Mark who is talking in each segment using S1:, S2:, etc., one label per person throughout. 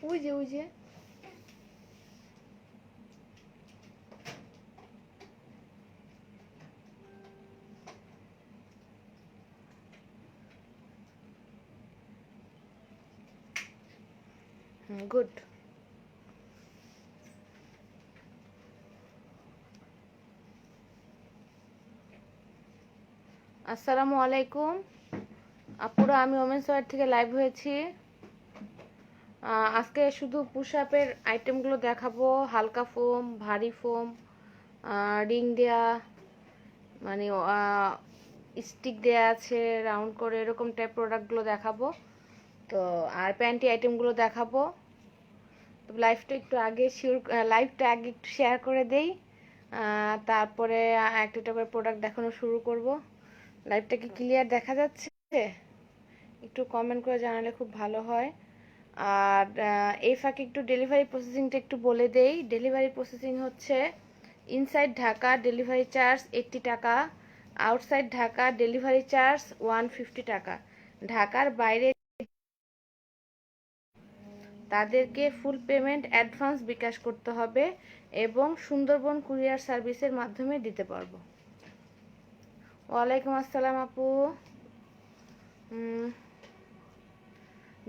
S1: ওই যে ওই যে গুড। আসসালামু আলাইকুম আপুরা, আমি ওমেন্স ওয়্যার থেকে লাইভ হয়েছি। আজকে শুধু পুশ আপের আইটেমগুলো দেখাবো, হালকা ফোম, ভারী ফোম, রিং দেয়া, মানে স্টিক দেয়া আছে রাউন্ড করে, এরকম টাইপ প্রোডাক্টগুলো দেখাবো। তো আর প্যান্টি আইটেমগুলো দেখাবো। তো লাইভটা একটু শেয়ার করে দেই, তারপরে একটা একটা করে প্রোডাক্ট দেখানো শুরু করব। লাইভটা কি ক্লিয়ার দেখা যাচ্ছে? একটু কমেন্ট করে জানালে খুব ভালো হয়। আর এই ফাঁকে একটু ডেলিভারি প্রসেসিংটা একটু বলে দেই। ডেলিভারি প্রসেসিং হচ্ছে ইনসাইড ঢাকা ডেলিভারি চার্জ 80 টাকা, আউটসাইড ঢাকা ডেলিভারি চার্জ 150 টাকা। ঢাকার বাইরে তাদেরকে ফুল পেমেন্ট অ্যাডভান্স বিকাশ করতে হবে এবং সুন্দরবন কুরিয়ার সার্ভিসের মাধ্যমে দিতে পারবো। ওয়ালাইকুম আসসালাম আপু।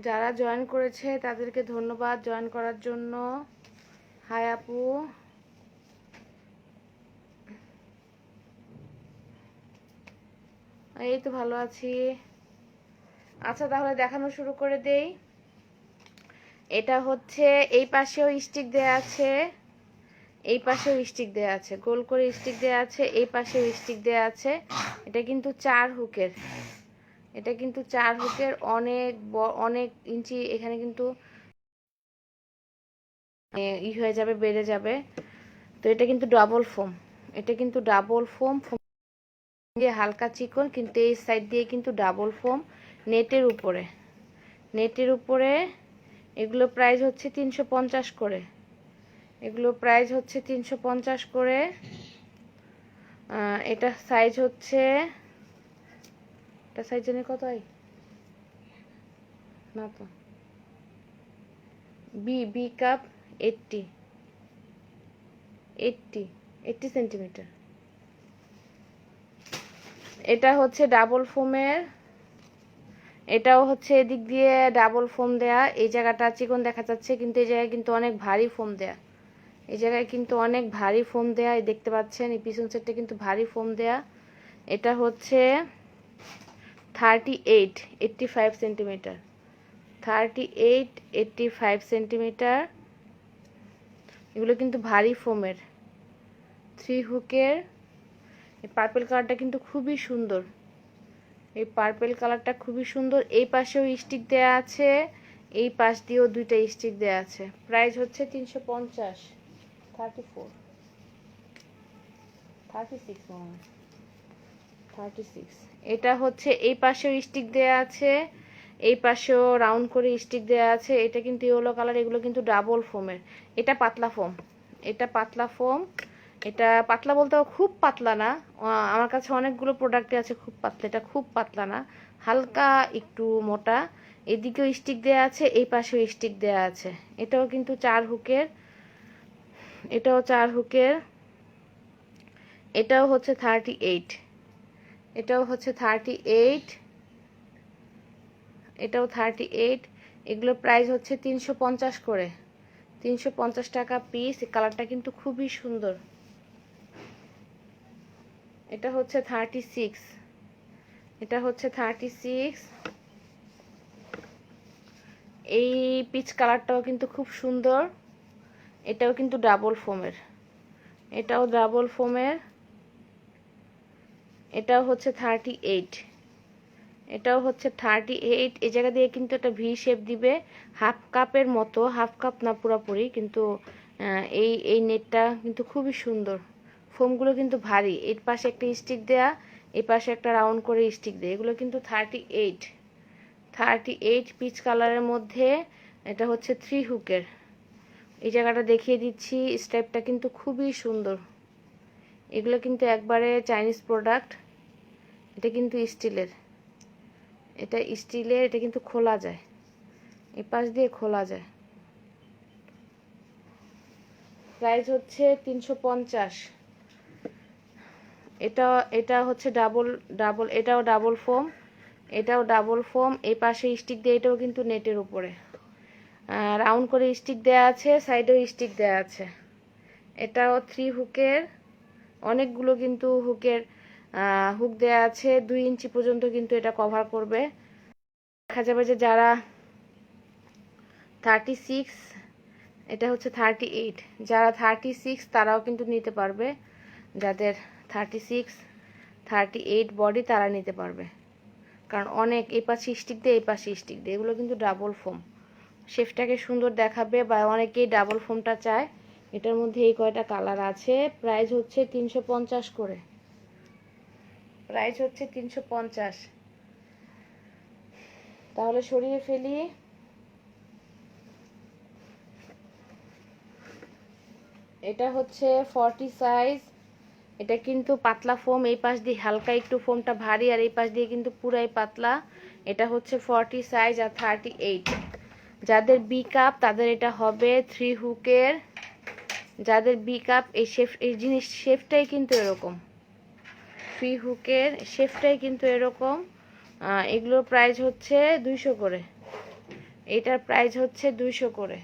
S1: যারা জয়েন করেছে তাদেরকে ধন্যবাদ জয়েন করার জন্য। হাই আপু। এই তো ভালো আছি। আচ্ছা, তাহলে দেখানো শুরু করে দেই। এটা হচ্ছে এই পাশেও স্টিক দেয়া আছে, এই পাশেও স্টিক দেয়া আছে, গোল করে স্টিক দেয়া আছে, এই পাশেও স্টিক দেয়া আছে। এটা কিন্তু 4 হুকের, এটা কিন্তু 4 হুকের, অনেক ইঞ্চি। এখানে কিন্তু হয়ে যাবে, বেড়ে যাবে। তো এটা কিন্তু ডাবল ফোম, এটা কিন্তু ডাবল ফোম দিয়ে হালকা চিকন, কিন্তু এই সাইড দিয়ে কিন্তু ডাবল ফোম নেটের উপরে। নেটের উপরে এগুলো প্রাইস হচ্ছে 350 করে, এগুলো প্রাইস হচ্ছে 350 করে। এটা সাইজ হচ্ছে, এটা সাইজ জানি কত হয় না তো, বি কাপ 80 80 80 সেন্টিমিটার। এটা হচ্ছে ডাবল ফোমের, এটাও হচ্ছে এদিক দিয়ে ডাবল ফোম দেয়া। এই জায়গাটা চিকন দেখা যাচ্ছে, কিন্তু এই জায়গায় কিন্তু অনেক ভারী ফোম দেয়া, এই জায়গায় কিন্তু অনেক ভারী ফোম দেয়া। দেখতে পাচ্ছেন এই পিছন সেটটা কিন্তু ভারী ফোম দেয়া। এটা হচ্ছে 85 সেন্টিমিটার, 85 সেন্টিমিটার। এগুলো কিন্তু ভারী ফোমের 3 হুকের। এই পার্পল কালারটা কিন্তু খুবই সুন্দর, এই পার্পল কালারটা খুবই সুন্দর। এই পাশেও স্টিক দেয়া আছে, এই পাশ দিয়েও দুইটা স্টিক দেয়া আছে। প্রাইস হচ্ছে 350, 34 36 মনে হয়, 36। এটা হচ্ছে এই পাশেও স্টিক দেয়া আছে, এই পাশেও রাউন্ড করে স্টিক দেয়া আছে। এটা কিন্তু ইয়েলো কালার, এগুলো কিন্তু ডাবল ফোমের। এটা পাতলা ফোম, এটা পাতলা ফোম। এটা পাতলা বলতে খুব পাতলা না, আমার কাছে অনেকগুলো প্রোডাক্টে আছে খুব পাতলা, এটা খুব পাতলা না, হালকা একটু মোটা। এদিকেও স্টিক দেয়া আছে, এই পাশেও স্টিক দেয়া আছে। এটাও কিন্তু 4 হুকের, এটাও 4 হুকের। এটাও হচ্ছে 38, এটাও হচ্ছে 38, এটাও 38। এগুলো প্রাইস হচ্ছে 350 করে, 350 টাকা পিস। কালারটা কিন্তু খুবই সুন্দর। এটা হচ্ছে 36, এটা হচ্ছে 36। এই পিচ কালারটাও কিন্তু খুব সুন্দর, এটাও কিন্তু ডাবল ফোমের, এটাও ডাবল ফোমের। এটাও হচ্ছে 38, এটাও হচ্ছে 38। এই জায়গা দিয়ে কিন্তু একটা ভি শেপ দিবে, হাফ কাপের মতো, হাফ কাপ না পুরোপুরি, কিন্তু এই এই নেটটা কিন্তু খুবই সুন্দর। ফোমগুলো কিন্তু ভারী। এর পাশে একটা স্টিক দেয়া, এই পাশে একটা রাউন্ড করে স্টিক দেয়া। এগুলো কিন্তু 38, 38 পিচ কালারের মধ্যে। এটা হচ্ছে 3 হুকের। এই জায়গাটা দেখিয়ে দিচ্ছি, স্টেপটা কিন্তু খুবই সুন্দর। এগুলো কিন্তু একবারে চাইনিজ প্রোডাক্ট। এটা কিন্তু স্টিলের, এটা স্টিলের, এটা কিন্তু খোলা যায়, এই পাশ দিয়ে খোলা যায়। প্রাইস হচ্ছে 350। এটা এটা হচ্ছে ডাবল ডাবল, এটাও ডাবল ফোম, এটাও ডাবল ফোম। এই পাশে স্টিক দিয়ে, এটাও কিন্তু নেটের উপরে রাউন্ড করে স্টিক দেয়া আছে, সাইডেও স্টিক দেয়া আছে। এটাও 3 হুকের, অনেকগুলো কিন্তু হুকের হুক দেয়া আছে, 2 ইঞ্চি পর্যন্ত কিন্তু এটা কভার করবে। দেখা যাবে যে যারা 36, এটা হচ্ছে 38, যারা 36 তারাও কিন্তু নিতে পারবে। যাদের 36 38 বডি তারা নিতে পারবে, কারণ অনেক এই পাশে স্টিক দিয়ে, এই পাশে স্টিক দিয়ে, এগুলো কিন্তু ডাবল ফোম, শেফটাকে সুন্দর দেখাবে বা অনেকেই ডাবল ফোমটা চায়। এটার মধ্যে এই কয়টা কালার আছে। প্রাইস হচ্ছে 350 করে, প্রাইস হচ্ছে 350। তাহলে সরিয়ে ফেলি। এটা হচ্ছে 40 সাইজ, এটা কিন্তু পাতলা ফোম, এই পাশ দিয়ে হালকা একটু ফোমটা ভারী, আর এই পাশ দিয়ে কিন্তু পুরাই পাতলা। এটা হচ্ছে 40 সাইজ আর 38। যাদের বি কাপ তাদের এটা হবে 3 হুকের। যাদের বি কাপ, এই শেফটাই কিন্তু এরকম, 3 হুকের শেফটাই কিন্তু এরকম। এগুলোর প্রাইস হচ্ছে 200 করে, এটার প্রাইস হচ্ছে 200 করে,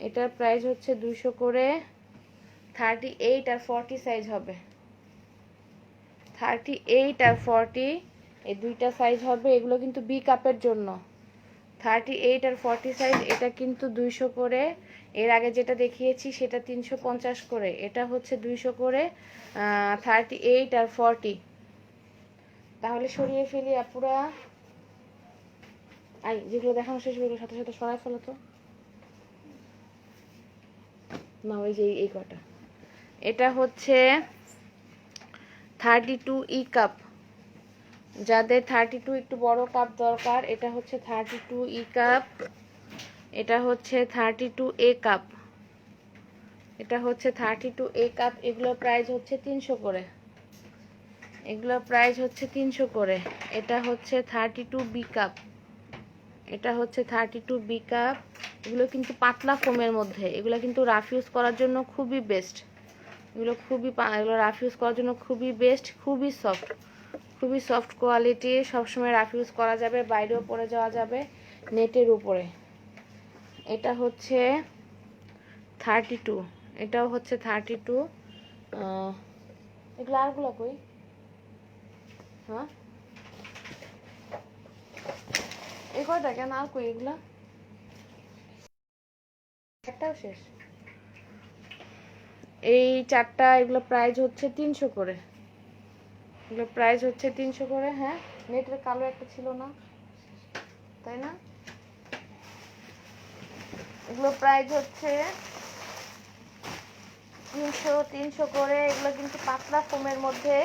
S1: এটার প্রাইস হচ্ছে 200 করে। 38 আর 40 সাইজ হবে, 38 আর 40 এই দুইটা সাইজ হবে। এগুলো কিন্তু বি কাপের জন্য। 38 আর 40 সাইজ, এটা কিন্তু 200 করে। এর আগে যেটা দেখিয়েছি সেটা 350 করে, এটা হচ্ছে 200 করে। 38 আর 40। তাহলে সরিয়ে ফেলি আপুরা। যেগুলো দেখানো শেষ হয়ে সাথে সাথে সরাই ফেলো তো না, ওই যে এই কটা। এটা হচ্ছে 32 ই কাপ, যাদের 32 একটু বড় কাপ দরকার, এটা হচ্ছে 32 ই কাপ। এটা হচ্ছে 32 এ কাপ, এটা হচ্ছে 32 এ কাপ। এগুলোর প্রাইস হচ্ছে 300 করে, এগুলোর প্রাইস হচ্ছে 300 করে। এটা হচ্ছে 32 বি কাপ, এটা হচ্ছে 32 বি কাপ। এগুলো কিন্তু পাতলা ফোমের মধ্যে, এগুলো কিন্তু রাফ ইউজ করার জন্য খুবই বেস্ট। এগুলো এগুলো রাফ ইউজ করার জন্য খুবই বেস্ট, খুবই সফট, খুবই সফট কোয়ালিটি। সবসময় রাফ ইউজ করা যাবে, বাইরেও পরে যাওয়া যাবে নেটের উপরে। এটা হচ্ছে 32, এটাও হচ্ছে 32। এগুলো আরগুলো কই? হ্যাঁ, এই কয়টা কেন আর কই? এগুলা একটাও শেষ। এই 4টা, এগুলো প্রাইস হচ্ছে 300 করে, এগুলো প্রাইস হচ্ছে 300 করে। হ্যাঁ, নেটের কালো একটা ছিল না, তাই না? এগুলো প্রাইস হচ্ছে 300 করে। এগুলো কিন্তু পাতলা ফোমের মধ্যে।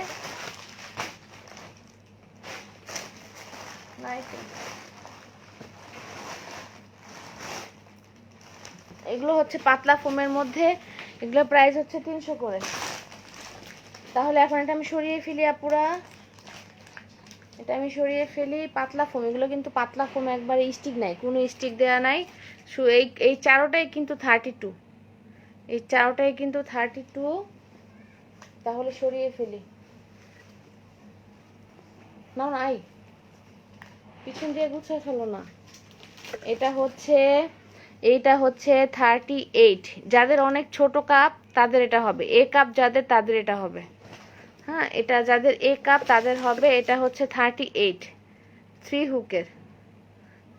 S1: এগুলো হচ্ছে পাতলা ফোমের মধ্যে, এগুলো প্রাইস হচ্ছে 300 করে। তাহলে এখন এটা আমি সরিয়ে ফেলি আপুরা, এটা আমি সরিয়ে ফেলি। পাতলা ফোম, এগুলো কিন্তু পাতলা ফোম, একবারে স্টিক নাই, কোনো স্টিক দেওয়া নাই। এই চারোটাই কিন্তু 32, এই চারোটাই কিন্তু 32। তাহলে সরিয়ে ফেলি। না নাই, পিছন দিয়ে গুছিয়ে ফেলো না। এটা হচ্ছে, এইটা হচ্ছে 38। যাদের অনেক ছোট কাপ তাদের এটা হবে, এ কাপ যাদের তাদের এটা হবে। হ্যাঁ, এটা যাদের এ কাপ তাদের হবে। এটা হচ্ছে 38 3 হুকের,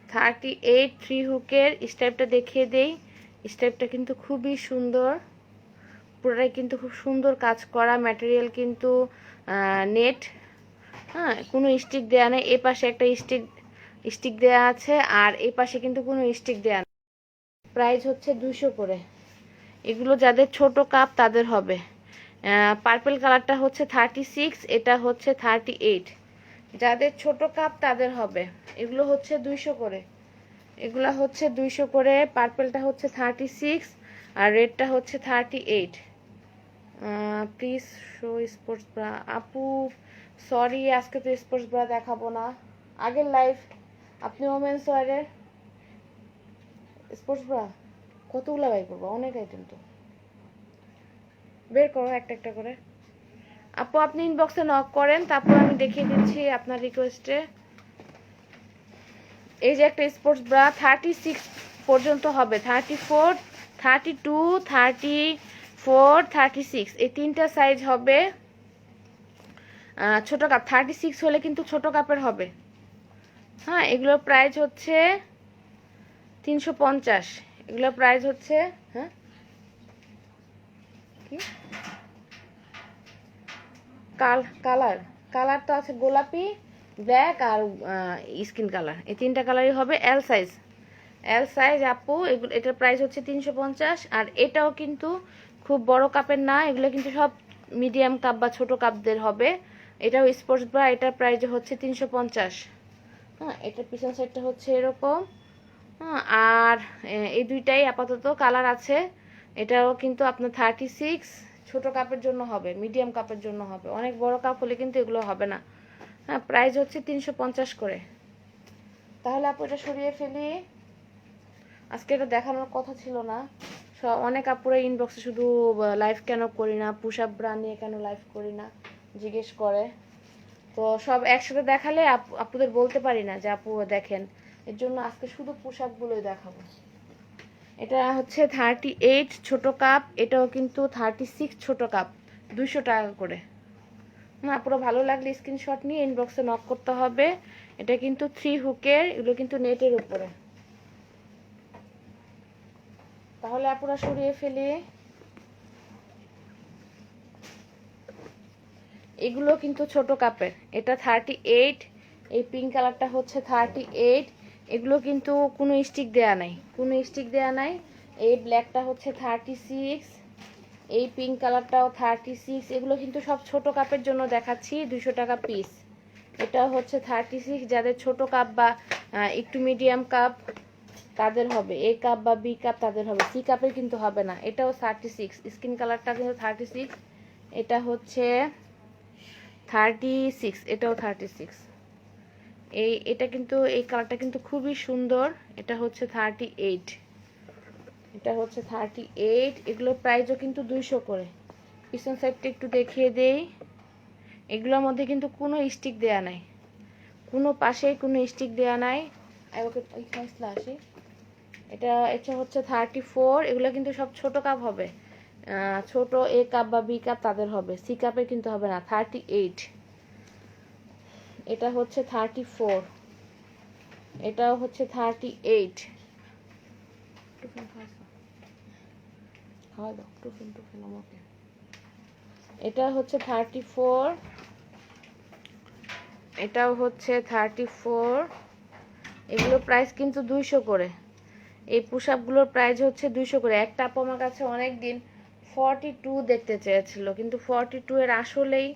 S1: 38 3 হুকের। স্টেপটা দেখিয়ে দেই, স্টেপটা কিন্তু খুবই সুন্দর, পুরোটাই কিন্তু খুব সুন্দর কাজ করা। ম্যাটেরিয়াল কিন্তু নেট, হ্যাঁ, কোনো স্টিক দেওয়া নেই। এ পাশে একটা স্টিক দেওয়া আছে, আর এই পাশে কিন্তু কোনো স্টিক দেওয়া নেই। প্রাইস হচ্ছে 200 করে। এগুলো যাদের ছোট কাপ তাদের হবে। পার্পল কালারটা হচ্ছে 36, এটা হচ্ছে 38। যাদের ছোট কাপ তাদের হবে। এগুলো হচ্ছে 200 করে, এগুলো হচ্ছে 200 করে। পার্পলটা হচ্ছে 36 আর রেডটা হচ্ছে 38। Please show sports bra. আপু সরি, আজকে তো স্পোর্টস ব্রা দেখাবো না। আগের লাইভ আপনি ওমেন্স ওয়ারের স্পোর্টস ব্রা কতগুলো বাই করবো, অনেক আইটেম তো। বের করো একটা একটা করে। আপু আপনি ইনবক্সে নক করেন, তারপর আমি দেখিয়ে দিচ্ছি আপনার রিকোয়েস্টে। এই যে একটা স্পোর্টস ব্রা 36 পর্যন্ত হবে, 34, 32, 34, 36 এই তিনটা সাইজ হবে। ছোট কাপ 36 হলে কিন্তু ছোট কাপের হবে। হ্যাঁ, এগুলোর প্রাইস হচ্ছে 350। এগুলোর প্রাইস হচ্ছে, হ্যাঁ কি কালার, কালার তো আছে গোলাপি, ব্ল্যাক আর স্কিন কালার, এই তিনটা কালারই হবে। এল সাইজ, এল সাইজ আপু। এগুলো, এটার প্রাইস হচ্ছে 350। আর এটাও কিন্তু খুব বড় কাপের না, এগুলো কিন্তু সব মিডিয়াম কাপ বা ছোট কাপদের হবে। এটাও স্পোর্টস ব্রা, এটার প্রাইস হচ্ছে 350। হ্যাঁ, এটার পিছন সাইডটা হচ্ছে এরকম। হ্যাঁ, আর এই দুইটাই আপাতত কালার আছে। এটাও কিন্তু আপনার 36 ছোট কাপের জন্য হবে, মিডিয়াম কাপের জন্য হবে। অনেক বড় কাপ হলে কিন্তু এগুলো হবে না। হ্যাঁ, প্রাইস হচ্ছে 350 করে। তাহলে আপু এটা সরিয়ে ফেলি, আজকে এটা দেখানোর কথা ছিল না। অনেক আপুরা ইনবক্সে শুধু লাইভ কেন করি না, পুশ আপ ব্রা নিয়ে কেন লাইভ করি না জিজ্ঞেস করে। তো সব একসাথে দেখালে আপুদের বলতে পারি না যে আপু দেখেন, এর জন্য আজকে শুধু পুশ আপগুলোই দেখাবো। এটা হচ্ছে 38 ছোট কাপ, এটাও কিন্তু 36 ছোট কাপ, 200 টাকা করে। পুরো ভালো লাগলে স্ক্রিনশট নিয়ে ইনবক্সে নক করতে হবে। এটা কিন্তু 3 হুকের, এগুলো কিন্তু নেটের উপরে। তাহলে আপুরা সরিয়ে ফেলি। এগুলো কিন্তু ছোট কাপের, এটা 38। এই পিঙ্ক কালারটা হচ্ছে 38। এগুলো কিন্তু কোনো স্টিক দেয়া নাই, কোনো স্টিক দেয়া নাই। এই ব্ল্যাকটা হচ্ছে 36, এই পিঙ্ক কালারটাও 36। এগুলো কিন্তু সব ছোট কাপের জন্য দেখাচ্ছি, 200 টাকা পিস। এটা হচ্ছে 36, যাদের ছোট কাপ বা একটু মিডিয়াম কাপ তাদের হবে, এ কাপ বা বি কাপ তাদের হবে, সি কাপের কিন্তু হবে না। এটাও 36, স্কিন কালারটা কিন্তু 36। এটা হচ্ছে 36, এটাও 36। এটা কিন্তু এই কালারটা কিন্তু খুবই সুন্দর। এটা হচ্ছে 38, এটা হচ্ছে 38। এগুলোর প্রাইসও কিন্তু 200 করে। পিছন সাইডটা একটু দেখিয়ে দেই। এগুলোর মধ্যে কিন্তু কোনো স্টিক দেয়া নাই, কোনো পাশেই কোনো স্টিক দেয়া নাই। আসি, এটা হচ্ছে 34। এগুলো কিন্তু সব ছোট কাপ হবে, ছোট এ কাপ বা বি কাপ তাদের হবে, সি কাপের কিন্তু হবে না। 38। এটা হচ্ছে 34, এটাও হচ্ছে 38। এটা হচ্ছে 34, এটাও হচ্ছে 34। এগুলো প্রাইস কিন্তু 200 করে। এই পুশ আপগুলোর প্রাইস হচ্ছে 200 করে। একটা আপু আমার কাছে অনেক দিন 42 দেখতে চেয়েছিল, কিন্তু 42 এর আসলেই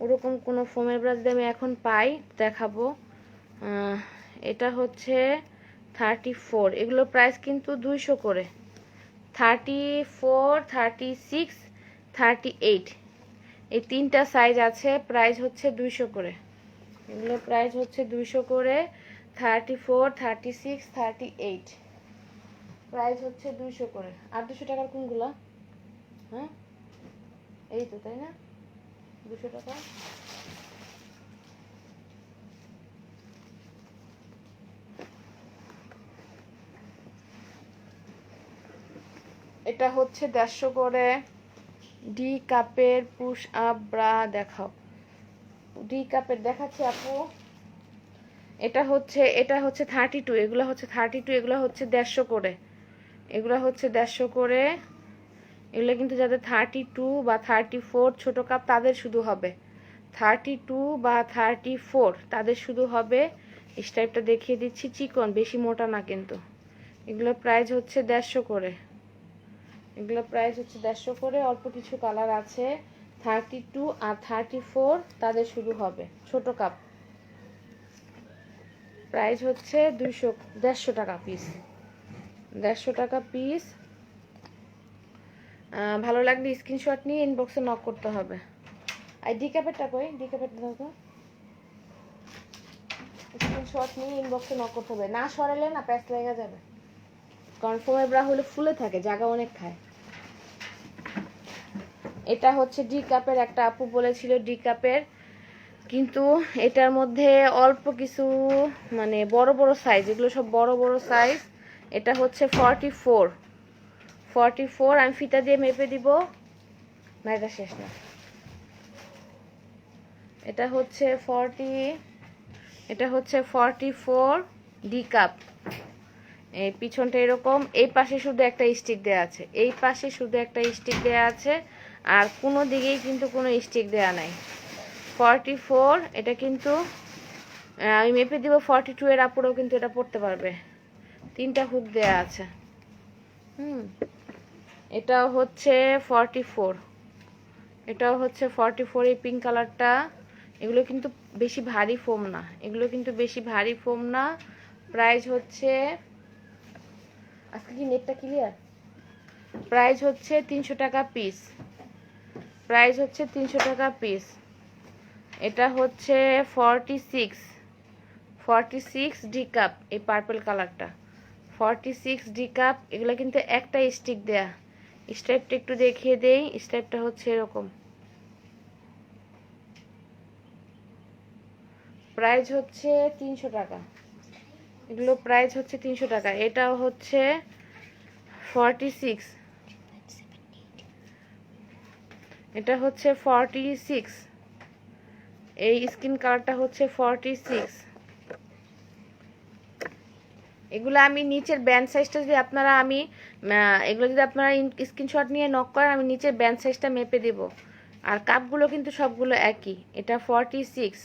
S1: ওরকম কোনো ফোমের ব্রাশ দিয়ে আমি এখন পাই, দেখাবো। এটা হচ্ছে 34, এগুলোর প্রাইস কিন্তু 200 করে। 34, 36, 38 এই তিনটা সাইজ আছে, প্রাইস হচ্ছে 200 করে। এগুলোর প্রাইস হচ্ছে 200 করে। 34, 36, 38 প্রাইস হচ্ছে 200 করে। আর 200 টাকার কোনগুলো? হ্যাঁ, এই তো, তাই না? 200 টাকা। এটা হচ্ছে 150 করে। ডি কাপের পুশ আপ ব্রা দেখাও, ডি কাপের দেখাচ্ছি আপু। এটা হচ্ছে 32, এগুলো হচ্ছে 32, এগুলো হচ্ছে 150 করে। এগুলো হচ্ছে 150 করে। এগুলো কিন্তু যাদের 32 বা 34 ছোট কাপ তাদের শুধু হবে, 32 বা 34 তাদের শুধু হবে। স্টাইপটা দেখিয়ে দিচ্ছি, চিকন, বেশি মোটা না কিন্তু। এগুলোর প্রাইস হচ্ছে 150 করে। এগুলোর প্রাইস হচ্ছে 150 করে। অল্প কিছু কালার আছে। 32 আর 34 তাদের শুধু হবে ছোট কাপ। প্রাইস হচ্ছে 150 টাকা পিস, 150 টাকা পিস। ভালো লাগলে স্ক্রিনশট নিয়ে ইনবক্সে নক করতে হবে। আর ডি ক্যাপেরটা কই? ডি ক্যাপেরটা দাও তো, স্ক্রিনশট নিয়ে ইনবক্সে নক করতে হবে, না সরালে না প্যাচ লেগে যাবে। কারণ ফোমের ব্রা হলে ফুলে থাকে, জায়গা অনেক খায়। এটা হচ্ছে ডি কাপের, একটা আপু বলেছিল ডি কাপের, কিন্তু এটার মধ্যে অল্প কিছু মানে বড় বড় সাইজ, এগুলো সব বড় বড় সাইজ। এটা হচ্ছে 44 আমি ফিতা দিয়ে মেপে দিব না, এটা শেষ না। এটা হচ্ছে 44 ডি কাপ। এই পিছনটা এরকম, এই পাশে শুধু একটা স্টিক দেওয়া আছে, এই পাশে শুধু একটা স্টিক দেওয়া আছে, আর কোনো দিকেই কিন্তু কোনো স্টিক দেওয়া নাই। 44, এটা কিন্তু আমি মেপে দিব 42 এর আপুরেও কিন্তু এটা পড়তে পারবে। 3টা হুক দেওয়া আছে। এটাও হচ্ছে 44, এটাও হচ্ছে 44, এই পিঙ্ক কালারটা। এগুলো কিন্তু বেশি ভারী ফোম না, এগুলো কিন্তু বেশি ভারী ফোম না। প্রাইস হচ্ছে, আজকে কি নেটটা ক্লিয়ার? প্রাইস হচ্ছে 300 টাকা পিস, প্রাইস হচ্ছে 300 টাকা পিস। এটা হচ্ছে 46 ডি কাপ, এই পার্পল কালারটা 46 ডি কাপ। এগুলো কিন্তু একটা স্টিক দেয়া। স্ট্রাইপটা একটু দেখিয়ে দেই, স্ট্রাইপটা হচ্ছে এরকম। প্রাইস হচ্ছে 300 টাকা, এগুলো প্রাইস হচ্ছে 300 টাকা। এটাও হচ্ছে 46, এটা হচ্ছে 46, এই স্কিন কালারটা হচ্ছে 46। এগুলো আমি নিচের ব্যান্ড সাইজটা যদি আপনারা এগুলো যদি আপনারা স্ক্রিনশট নিয়ে নক করেন, আমি নিচের ব্যান্ড সাইজটা মেপে দেব। আর কাপগুলো কিন্তু সবগুলো একই। এটা 46,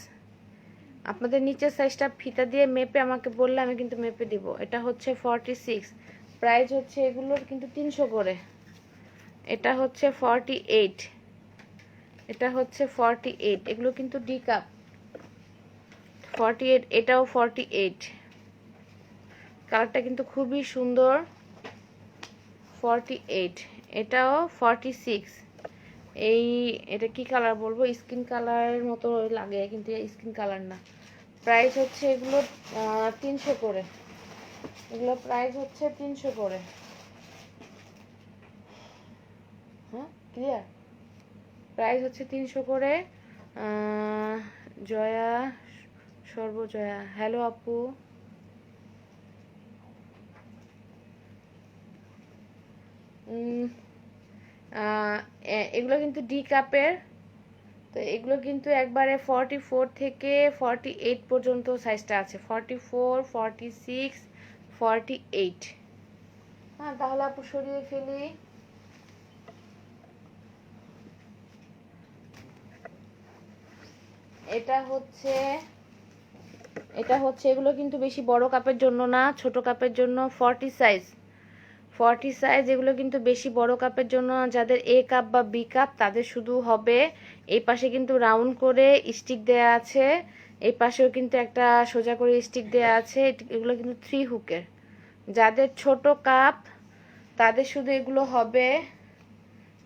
S1: আপনাদের নিচের সাইজটা ফিতা দিয়ে মেপে আমাকে বললে আমি কিন্তু মেপে দিব। এটা হচ্ছে 46, প্রাইস হচ্ছে এগুলোর কিন্তু 300 করে। এটা হচ্ছে 48, এটা হচ্ছে 48, এগুলো কিন্তু ডি কাপ 48, এটাও 48। কালারটা কিন্তু খুবই সুন্দর। 48, এটাও 46। এটা কি কালার বলবো, স্কিন কালারের মতো লাগে কিন্তু স্কিন কালার না। প্রাইস হচ্ছে এগুলো 300 করে, এগুলো প্রাইস হচ্ছে 300 করে। হ্যাঁ ক্লিয়ার? প্রাইস হচ্ছে 300 করে। জয়া, সর্বজয়া, হ্যালো আপু। এগুলো কিন্তু ডি কাপের, তো এগুলো কিন্তু একবারে 44 থেকে 48 পর্যন্ত সাইজটা আছে। 44, 46, 48। হ্যাঁ, তাহলে আপু সরিয়ে ফেলি। এটা হচ্ছে এগুলো কিন্তু বেশি বড় কাপের জন্য না, ছোট কাপের জন্য। 40 সাইজ, এগুলো কিন্তু বেশি বড় কাপের জন্য। যাদের এ কাপ বা বি কাপ তাদের শুধু হবে। এই পাশে কিন্তু রাউন্ড করে স্টিক দেয়া আছে, এই পাশেও কিন্তু একটা সোজা করে স্টিক দেয়া আছে। এগুলো কিন্তু 3 হুকের। যাদের ছোট কাপ তাদের শুধু এগুলো হবে।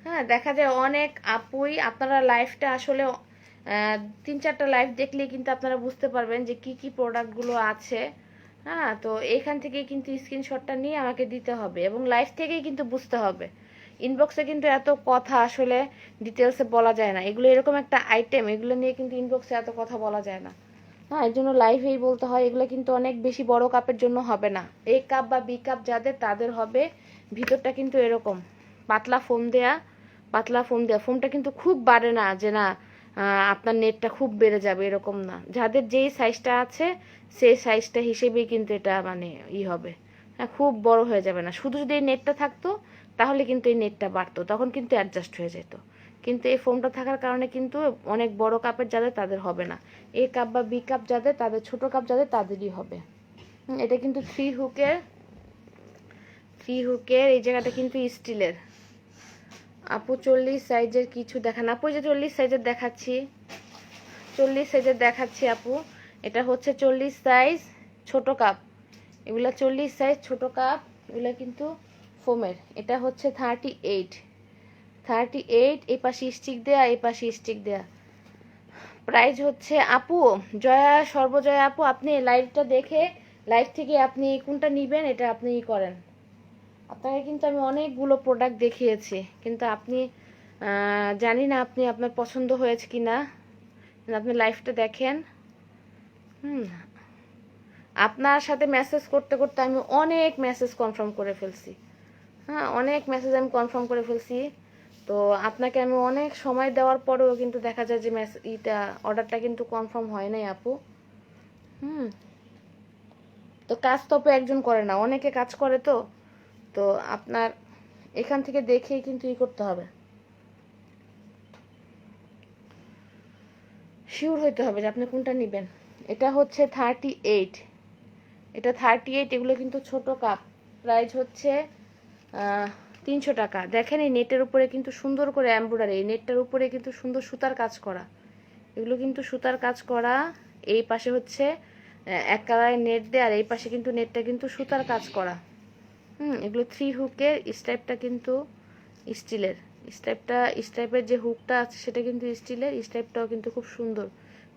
S1: হ্যাঁ, দেখা যায় অনেক আপুই, আপনারা লাইভটা আসলে 3-4টা লাইভ দেখলে কিন্তু আপনারা বুঝতে পারবেন যে কি কি প্রোডাক্টগুলো আছে। হ্যাঁ, তো এখান থেকে কিন্তু স্ক্রিনশটটা নিয়ে আমাকে দিতে হবে এবং লাইভ থেকেই কিন্তু বুঝতে হবে। ইনবক্সে কিন্তু এত কথা আসলে ডিটেলসে বলা যায় না। এগুলো এরকম একটা আইটেম, এগুলো নিয়ে কিন্তু ইনবক্সে এত কথা বলা যায় না। হ্যাঁ, এর জন্য লাইভেই বলতে হয়। এগুলো কিন্তু অনেক বেশি বড় কাপের জন্য হবে না। এ কাপ বা বি কাপ যাদের তাদের হবে। ভিতরটা কিন্তু এরকম পাতলা ফোম দেয়া, ফোমটা কিন্তু খুব বাড়ে না যে না আপনার নেটটা খুব বেড়ে যাবে, এরকম না। যাদের যেই সাইজটা আছে সেই সাইজটা হিসেবেই কিন্তু এটা মানে হবে। হ্যাঁ, খুব বড় হয়ে যাবে না। শুধু যদি এই নেটটা থাকতো তাহলে কিন্তু এই নেটটা বাড়তো, তখন কিন্তু অ্যাডজাস্ট হয়ে যেত। কিন্তু এই ফোমটা থাকার কারণে কিন্তু অনেক বড় কাপের যাদের তাদের হবে না। এ কাপ বা বি কাপ যাদের তাদের, ছোট কাপ যাদের তাদেরই হবে। এটা কিন্তু 3 হুকের, এই জায়গাটা কিন্তু স্টিলের। আপু 40 সাইজের কিছু দেখান। আপু যে 40 সাইজের দেখাচ্ছি, 40 সাইজের দেখাচ্ছি আপু। এটা হচ্ছে 40 সাইজ ছোট কাপ, এগুলা 40 সাইজ ছোট কাপ, এগুলা কিন্তু ফোমের। এটা হচ্ছে 38, এই পাশে স্টিক দেয়া, এই পাশে স্টিক দেয়া। প্রাইস হচ্ছে আপু, সর্বজয়া আপু, আপনি লাইভটা দেখে লাইভ থেকে আপনি কোনটা নিবেন এটা আপনি করেন। আপনাকে কিন্তু আমি অনেকগুলো প্রোডাক্ট দেখিয়েছি, কিন্তু আপনি জানি না আপনি আপনার পছন্দ হয়েছে কি না। আপনি লাইফটা দেখেন। আপনার সাথে মেসেজ করতে করতে আমি অনেক মেসেজ কনফার্ম করে ফেলছি। হ্যাঁ, অনেক মেসেজ আমি কনফার্ম করে ফেলছি। তো আপনাকে আমি অনেক সময় দেওয়ার পরেও কিন্তু দেখা যায় যে অর্ডারটা কিন্তু কনফার্ম হয় নাই আপু। তো কাজ তো আপু একজন করে না, অনেকে কাজ করে। তো তো আপনার এখান থেকে দেখেই কিন্তু করতে হবে, শিওর হইতে হবে যে আপনি কোনটা নেবেন। এটা হচ্ছে 38, এটা 38। এগুলো কিন্তু ছোট কাপ, প্রাইস হচ্ছে 300 টাকা। দেখেন এই নেটের উপরে কিন্তু সুন্দর করে এমব্রয়ডারি, এই নেটটার উপরে কিন্তু সুন্দর সুতার কাজ করা। এগুলো কিন্তু সুতার কাজ করা। এই পাশে হচ্ছে এক কালারের নেট দেয়, আর এই পাশে কিন্তু নেটটা কিন্তু সুতার কাজ করা। এগুলো 3 হুকের, স্টাইপটা কিন্তু স্টিলের। স্টাইপের যে হুকটা আছে সেটা কিন্তু স্টিলের, স্টাইপটাও কিন্তু খুব সুন্দর,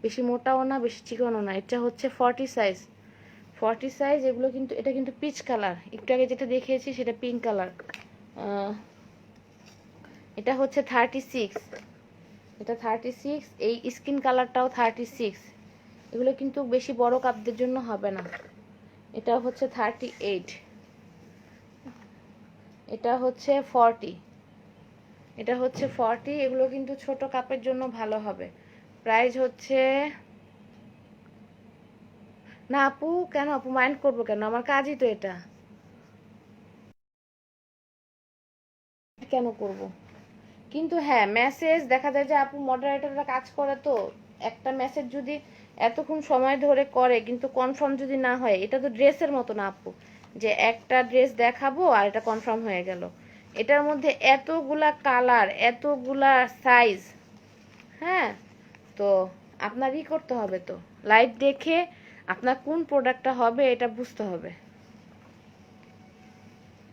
S1: বেশি মোটাও না বেশি চিকনও না। এটা হচ্ছে 40 সাইজ, 40 সাইজ। এগুলো কিন্তু, এটা কিন্তু পিচ কালার, একটু আগে যেটা দেখিয়েছি সেটা পিঙ্ক কালার। এটা হচ্ছে 36, এটা 36। এই স্কিন কালারটাও 36। এগুলো কিন্তু বেশি বড় কাপদের জন্য হবে না। এটা হচ্ছে 38, এটা হচ্ছে 40, এটা হচ্ছে 40। এগুলো কিন্তু ছোট কাপের জন্য ভালো হবে। প্রাইস হচ্ছে, না আপু কেন আপু মাইন্ড করবো কেন, আমার কাজই তো এটা, কেন করব। কিন্তু হ্যাঁ, মেসেজ দেখা যায় যে আপু মডারেটররা কাজ করে। তো একটা মেসেজ যদি এতক্ষণ সময় ধরে করে কিন্তু কনফার্ম যদি না হয়, এটা তো ড্রেসের মতো না আপু, যে একটা ড্রেস দেখাবো আর এটা কনফার্ম হয়ে গেল। এটার মধ্যে এতগুলা কালার, এতগুলা সাইজ। হ্যাঁ, তো আপনারই করতে হবে, তো লাইভ দেখে আপনার কোন প্রোডাক্টটা হবে এটা বুঝতে হবে।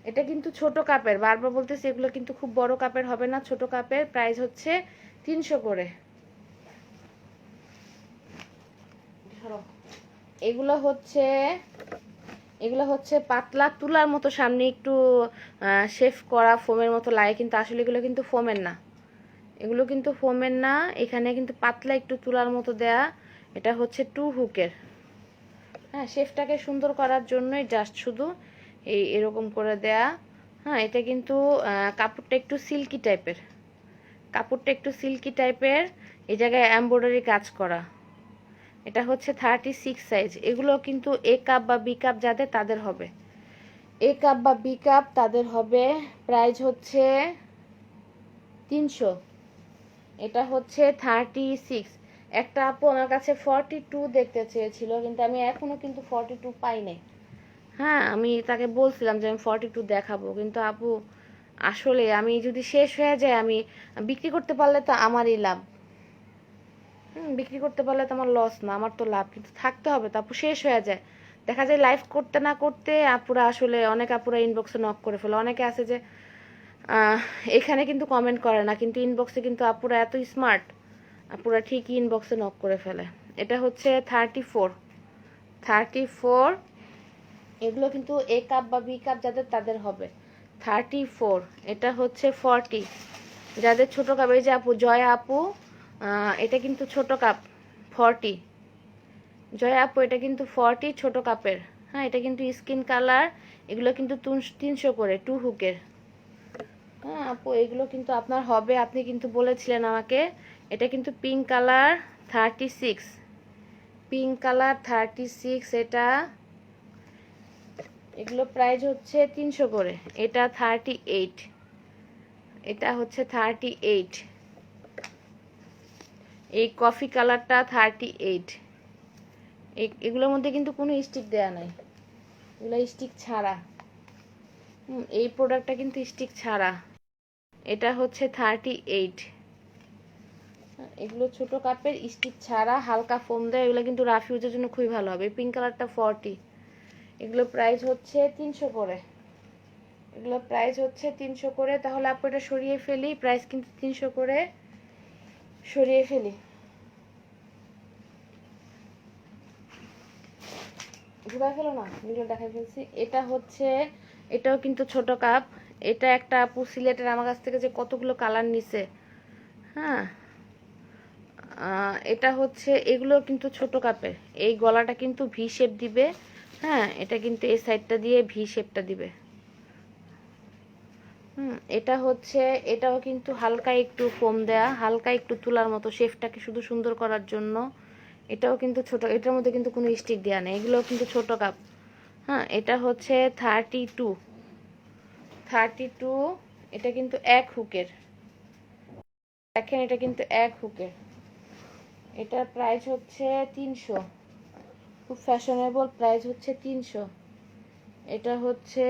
S1: এটা কিন্তু ছোট কাপের, বারবার বলতেছি, এগুলো কিন্তু খুব বড় কাপের হবে না, ছোট কাপের। প্রাইস হচ্ছে 300 করে। এগুলো হচ্ছে, এগুলো হচ্ছে পাতলা তুলার মতো, সামনে একটু শেফ করা ফোমের মতো লাগে, কিন্তু আসলে এগুলো কিন্তু ফোমের না, এগুলো কিন্তু ফোমের না। এখানে কিন্তু পাতলা একটু তুলার মতো দেয়া। এটা হচ্ছে 2 হুকের। হ্যাঁ, শেফটাকে সুন্দর করার জন্যই জাস্ট শুধু এরকম করে দেয়া। হ্যাঁ, এটা কিন্তু কাপড়টা একটু সিল্কি টাইপের, কাপড়টা একটু সিল্কি টাইপের। এই জায়গায় এমব্রয়ডারি কাজ করা। এটা হচ্ছে 36 সাইজ। এগুলো কিন্তু এ কাপ বা বি কাপ যাদের তাদের হবে, এ কাপ বা বি কাপ তাদের হবে। প্রাইস হচ্ছে 300। এটা হচ্ছে 36। একটা আপু আমার কাছে 42 দেখতে চেয়েছিল, কিন্তু আমি এখনো কিন্তু 42 পাই নাই। হ্যাঁ, আমি তাকে বলছিলাম যে আমি 42 দেখাবো, কিন্তু আপু আসলে আমি যদি শেষ হয়ে যায়, আমি বিক্রি করতে পারলে তো আমারই লাভ। বিক্রি করতে পারলে তো আমার লস না, আমার তো লাভ। কিন্তু থাকতে হবে তো আপু, শেষ হয়ে যায়। দেখা যায় লাইভ করতে না করতে আপুরা আসলে, অনেক আপুরা ইনবক্সে নক করে ফেলে। অনেকে আছে যে আহ, এখানে কিন্তু কমেন্ট করে না, কিন্তু ইনবক্সে কিন্তু আপুরা এত স্মার্ট, আপুরা ঠিকই ইনবক্সে নক করে ফেলে। এটা হচ্ছে 34, 34। এগুলো কিন্তু এ কাপ বা বি কাপ যাদের তাদের হবে 34। এটা হচ্ছে 40, যাদের ছোট কাপ। এই যে আপু জয়া আপু, এটা কিন্তু ছোট কাপ 40। জয়া আপু এটা কিন্তু 40 ছোট কাপের। হ্যাঁ, এটা কিন্তু স্কিন কালার। এগুলো কিন্তু 300 করে 2 হুকের। হ্যাঁ আপু, এগুলো কিন্তু আপনার হবে, আপনি কিন্তু বলেছিলেন আমাকে। এটা কিন্তু পিঙ্ক কালার 36, পিঙ্ক কালার 36। এটা, এগুলো প্রাইস হচ্ছে 300 করে। এটা 38, এটা হচ্ছে 38। এই কফি কালারটা 38। এগুলোর মধ্যে কিন্তু কোনো স্টিক দেয়া নাই, এগুলো স্টিক ছাড়া। এই প্রোডাক্টটা কিন্তু স্টিক ছাড়া। এটা হচ্ছে 38। এগুলো ছোট কাপের, স্টিক ছাড়া, হালকা ফোম দেয়। এগুলো কিন্তু রাফ ইউজের জন্য খুবই ভালো হবে। পিঙ্ক কালারটা 40। এগুলো প্রাইস হচ্ছে 300 করে, এগুলো প্রাইস হচ্ছে 300 করে। তাহলে আপু এটা সরিয়ে ফেলি, প্রাইস কিন্তু 300 করে, সরিয়ে ফেলি। ঢুকাই ফেলো না, ভিডিও দেখাই ফেলছি। এটা হচ্ছে এটাও কিন্তু ছোট কাপ। এটা একটা আপু সিলেটের আমার কাছ থেকে যে কতগুলো কালার নিছে। হ্যাঁ, এটা হচ্ছে, এগুলো কিন্তু ছোট কাপের। এই গলাটা কিন্তু ভি শেপ দিবে। হ্যাঁ, এটা কিন্তু এই সাইডটা দিয়ে ভি শেপটা দিবে। এটা হচ্ছে, এটাও কিন্তু হালকা একটু ফোম দেয়া, হালকা একটু তুলার মতো শেপটাকে শুধু সুন্দর করার জন্য। এটাও কিন্তু ছোট, এটার মধ্যে কিন্তু কোনো স্টিক দেওয়া নেই, এগুলোও কিন্তু ছোট কাপ। হ্যাঁ, এটা হচ্ছে 32। এটা কিন্তু এক হুকের, দেখেন এটা কিন্তু এক হুকের। এটার প্রাইস হচ্ছে 300, খুব ফ্যাশনেবল, প্রাইস হচ্ছে 300। এটা হচ্ছে,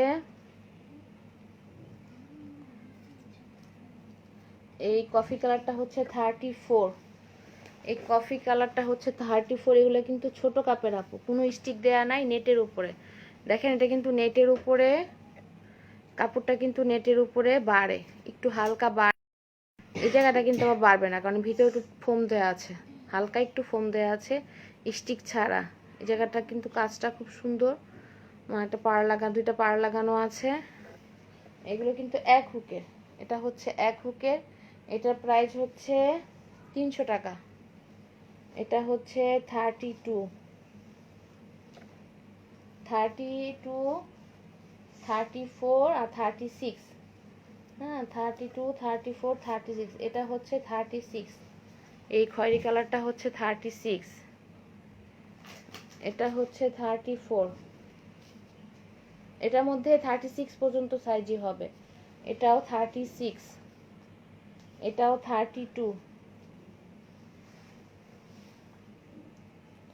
S1: এই কফি কালারটা হচ্ছে 34। এই কফি কালারটা হচ্ছে 34। এগুলো কিন্তু ছোট কাপের আপু, কোনো স্টিক দেয়া নাই, নেটের উপরে। দেখেন এটা কিন্তু নেটের উপরে, কাপড়টা কিন্তু নেটের উপরে বাড়ে, একটু হালকা বাড়ে। এই জায়গাটা কিন্তু আবার বাড়বে না, কারণ ভিতরে একটু ফোম দেওয়া আছে, হালকা একটু ফোম দেওয়া আছে, স্টিক ছাড়া। এই জায়গাটা কিন্তু কাজটা খুব সুন্দর, একটা পাড় লাগানো, দুইটা পাড় লাগানো আছে। এগুলো কিন্তু এক হুকের, এটা হচ্ছে এক হুকের। এটার প্রাইস হচ্ছে 300 টাকা। এটা হচ্ছে 32, 34 আর 36। হ্যাঁ, 32, 34, 36। এটা হচ্ছে 36। এই খয়েরি কালারটা হচ্ছে 36। এটা হচ্ছে 34। এটার মধ্যে 36 পর্যন্ত সাইজই হবে। এটাও 36। এটাও 32।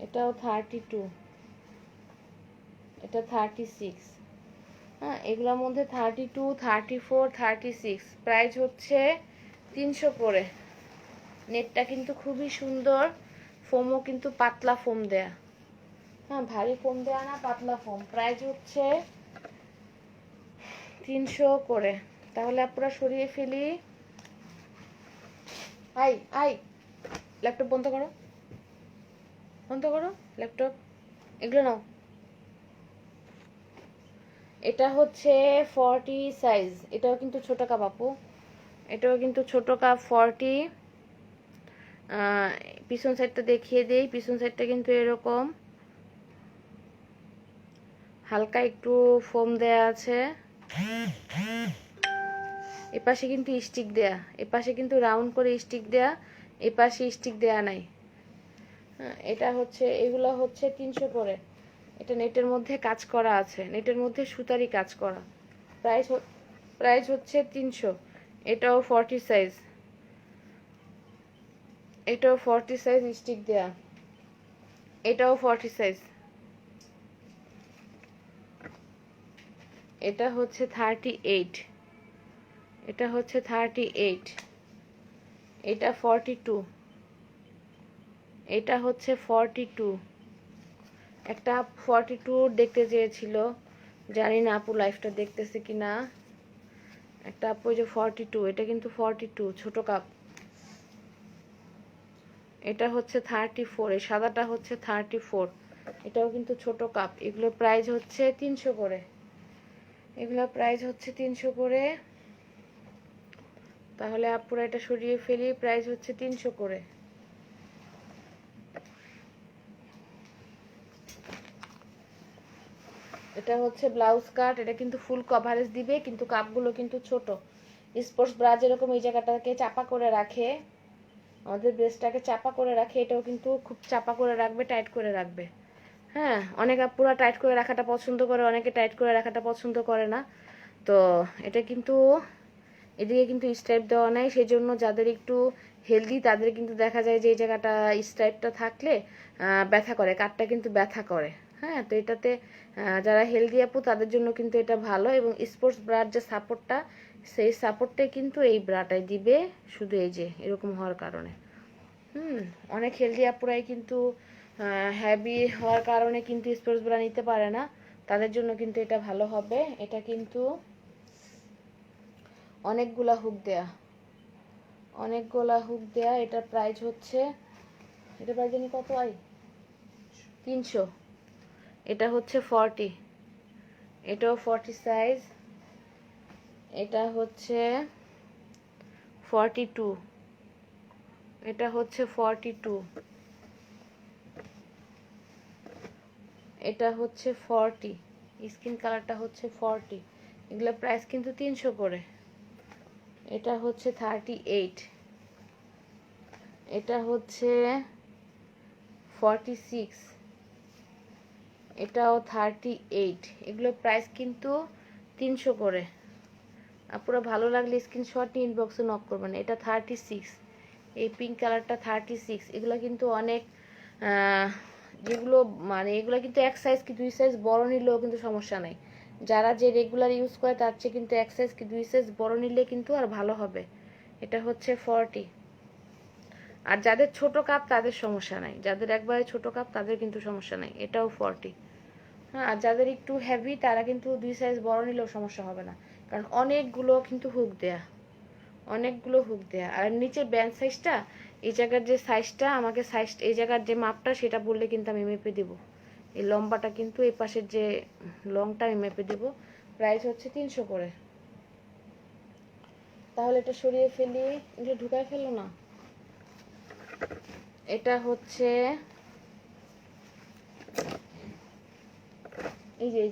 S1: এটাও 32। এটা 36। হ্যাঁ, এগুলোর মধ্যে 32, 34, 36। প্রাইস হচ্ছে 300 করে। নেটটা কিন্তু খুবই সুন্দর, ফোমও কিন্তু পাতলা ফোম দেয়া। হ্যাঁ, ভারী ফোম দেয়া না, পাতলা ফোম। প্রাইস হচ্ছে 300 করে। তাহলে আপনারা সরিয়ে ফেলি। আই আই ল্যাপটপ বন্ধ করো, বন্ধ করো ল্যাপটপ, এগুলো নাও। এটা হচ্ছে 40 সাইজ। এটাও কিন্তু ছোট কাপ আপু, এটাও কিন্তু ছোট কাপ 40। পিছন সাইডটা দেখিয়ে দেই। পিছন সাইডটা কিন্তু এরকম হালকা একটু ফোম দেয়া আছে। এপাশে কিন্তু স্টিক দেয়া, এপাশে কিন্তু রাউন্ড করে স্টিক দেয়া, এপাশে স্টিক দেয়া নাই। এটা হচ্ছে, এগুলো হচ্ছে 300 করে। এটা নেটের মধ্যে কাজ করা আছে, নেটের মধ্যে সুতারি কাজ করা। প্রাইস প্রাইস হচ্ছে 300। এটাও 40 সাইজ, এটাও 40 সাইজ স্টিক দেয়া। এটাও 40 সাইজ। এটা হচ্ছে 38। এটা হচ্ছে 38। এটা 42। এটা হচ্ছে 42। একটা 42 দেখতে চেয়েছিল, জানি না আপু লাইফটা দেখতেছে কিনা। একটা আপু যে 42, এটা কিন্তু 42 ছোট কাপ। এটা হচ্ছে 34। এই সাদাটা হচ্ছে 34। এটাও কিন্তু ছোট কাপ। এগুলো প্রাইস হচ্ছে 300 করে। এগুলো প্রাইস হচ্ছে 300 করে। তাহলে আপুরা এটা সরিয়ে ফেলি, প্রাইস হচ্ছে 300 করে। এটা হচ্ছে ব্লাউজ কাট। এটা কিন্তু ফুল কভারেজ দিবে, কিন্তু কাপগুলো কিন্তু ছোট। স্পোর্টস ব্রা যেরকম এই জায়গাটাকে চাপা করে রাখে, আমাদের ব্রেস্টটাকে চাপা করে রাখে, এটাও কিন্তু খুব চাপা করে রাখবে, টাইট করে রাখবে। হ্যাঁ, অনেক আপুরা টাইট করে রাখাটা পছন্দ করে, অনেকে টাইট করে রাখাটা পছন্দ করে না। তো এটা কিন্তু এদিকে কিন্তু স্ট্রাইপ দেওয়া নাই, সেই জন্য যাদের একটু হেলদি তাদের কিন্তু দেখা যায় যে এই জায়গাটা স্ট্রাইপটা থাকলে ব্যথা করে, কাটটা কিন্তু ব্যথা করে। হ্যাঁ, তো এটাতে যারা হেলদি আপু তাদের জন্য কিন্তু এটা ভালো। এবং স্পোর্টস ব্রার যে সাপোর্টটা, সেই সাপোর্টটাই কিন্তু এই ব্রাটায় দিবে, শুধু এই যে এরকম হওয়ার কারণে। অনেক হেলদি আপুরাই কিন্তু হ্যাভি হওয়ার কারণে কিন্তু স্পোর্টস ব্রা নিতে পারে না, তাদের জন্য কিন্তু এটা ভালো হবে। এটা কিন্তু অনেকগুলা হুক দেয়া, অনেকগুলা হুক দেয়া। এটার প্রাইস হচ্ছে, এটা প্রাইস জানি কত, 300। এটা হচ্ছে 40। এটাও 40 সাইজ। এটা হচ্ছে 42, এটা হচ্ছে 42, এটা হচ্ছে 40, স্কিন কালারটা হচ্ছে 40। এগুলো প্রাইস কিন্তু 300 করে। এটা হচ্ছে 38, এটা হচ্ছে 46, এটাও 38। এগুলো প্রাইস কিন্তু 300 করে। আপুরা ভালো লাগলে স্ক্রিনশট নিয়ে ইনবক্সে নক করবেন। এটা 36, এই পিঙ্ক কালারটা 36। এগুলো কিন্তু অনেক যেগুলো মানে এগুলো কিন্তু এক সাইজ কি দুই সাইজ বড় নিলেও কিন্তু সমস্যা নাই। যারা যে রেগুলার ইউজ করে তার চেয়ে কিন্তু এক সাইজ কি দুই সাইজ বড় নিলে কিন্তু আর ভালো হবে। এটা হচ্ছে 40। আর যাদের ছোট কাপ তাদের সমস্যা নাই, যাদের একবারে ছোট কাপ তাদের কিন্তু সমস্যা নাই। এটাও 40। হ্যাঁ, আর যাদের একটু হেভি তারা কিন্তু দুই সাইজ বড় নিলেও সমস্যা হবে না, কারণ অনেকগুলো কিন্তু হুক দেয়া, অনেকগুলো হুক দেয়া। আর নিচের ব্যান্ড সাইজটা, এই জায়গার যে সাইজটা আমাকে সাইজ, এই জায়গার যে মাপটা সেটা বললে কিন্তু আমি মেপে দেব। এই লম্বাটা কিন্তু এই পাশের যে লংটা আমি মেপে দেব। প্রাইস হচ্ছে 300 করে। তাহলে এটা সরিয়ে ফেলি, এটা ঢুকায় ফেলো না। এটা হচ্ছে এই যে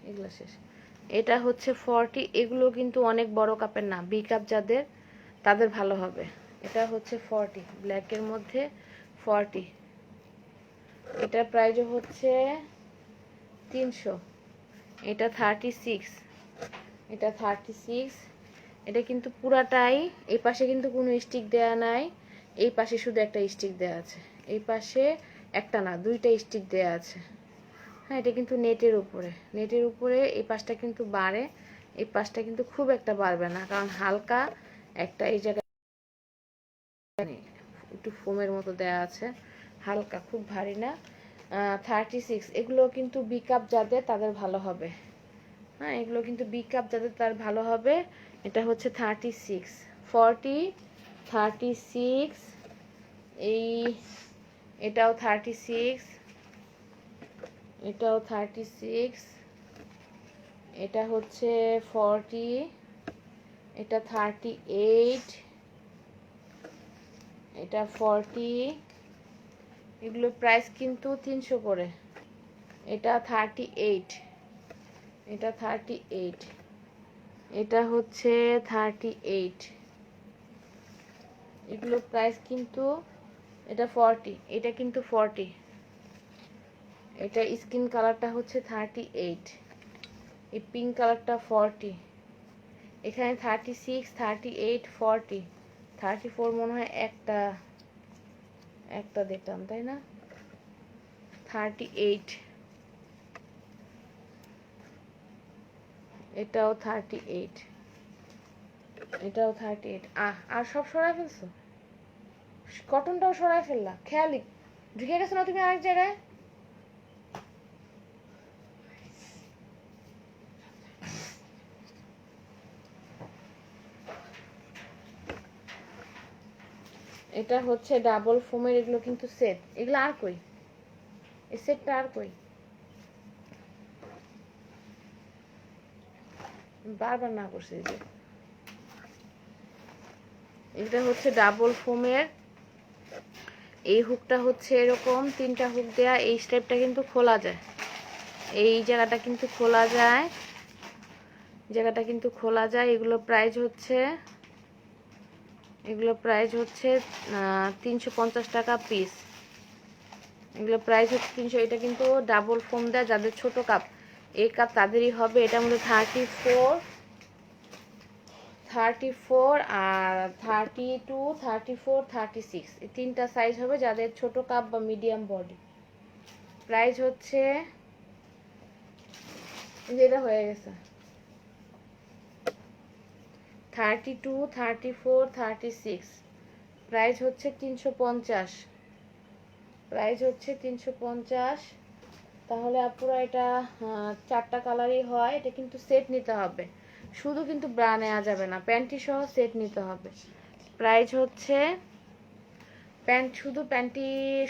S1: এগুলো শেষ। এটা হচ্ছে 40। এগুলো কিন্তু অনেক বড় কাপের না, বি কাপ যাদের তাদের ভালো হবে। এটা হচ্ছে 40, ব্ল্যাকের মধ্যে 40। এটার প্রাইস হচ্ছে 300। এটা 36, এটা 36। এটা কিন্তু পুরাটাই, এই পাশে কিন্তু কোনো স্টিক দেয়া নাই, এই পাশে শুধু একটা স্টিক দেয়া আছে। এই পাশে একটা না, দুইটা স্টিক দেয়া আছে। হ্যাঁ, এটা কিন্তু নেটের উপরে, নেটের উপরে এই পাশটা কিন্তু বাড়ে, এই পাশটা কিন্তু খুব একটা বাড়বে না, কারণ হালকা একটা এই জায়গায় একটু ফোমের মতো দেয়া আছে, হালকা, খুব ভারী না। 36। এগুলো কিন্তু বি কাপ যাদের তাদের ভালো হবে। হ্যাঁ, এগুলো কিন্তু বি কাপ যাদের তার ভালো হবে। এটা হচ্ছে 36, 40, 36। এই এটাও 36, এটাও 36। এটা হচ্ছে 40, এটা 38, এটা 40। এগুলোর প্রাইস কিন্তু 300 করে। এটা 38, এটা 38, এটা হচ্ছে 38। এগুলোর প্রাইস কিন্তু, এটা 40, এটা কিন্তু 40। এটা স্কিন কালারটা হচ্ছে 38, এই পিঙ্ক কালারটা 40। এখানে 36, 38, 40, 34 মনে হয় একটা একটা দেখলাম, তাই না? 38, এটাও 38, এটাও 38। আর সব সরাই ফেলছো? কটনটাও সরাই ফেললা, খেয়ালি ঢুকে গেছো না তুমি আরেক জায়গায়? এটা হচ্ছে ডাবল ফোমের, এগুলো কিন্তু সেট। এগুলো আর কই, এই সেটটা আর কই? বারবার না করছে যে। এটা হচ্ছে ডাবল ফোমের, এই হুকটা হচ্ছে এরকম তিনটা হুক দেয়া, এই স্টেপটা কিন্তু খোলা যায়, এই জায়গাটা কিন্তু খোলা যায়, জায়গাটা কিন্তু খোলা যায়। এগুলো প্রাইস হচ্ছে, এগুলো প্রাইস হচ্ছে 350 টাকা পিস। এগুলো প্রাইস হচ্ছে 300। এটা কিন্তু ডাবল ফোম দেয়, যাদের ছোট কাপ, এই কাপ তাদেরই হবে। এটার মধ্যে 34, 34 আর 32, 34, 36 এই তিনটা সাইজ হবে যাদের ছোট কাপ বা মিডিয়াম বডি। প্রাইস হচ্ছে, যেটা হয়ে গেছে, 32, 34, 36। প্রাইস হচ্ছে 350, প্রাইস হচ্ছে 350। তাহলে আপুরা এটা চারটা কালারই হয়। এটা কিন্তু সেট নিতে হবে, শুধু কিন্তু ব্রা নেওয়া যাবে না, প্যান্টি সহ সেট নিতে হবে। প্রাইস হচ্ছে, প্যান্ট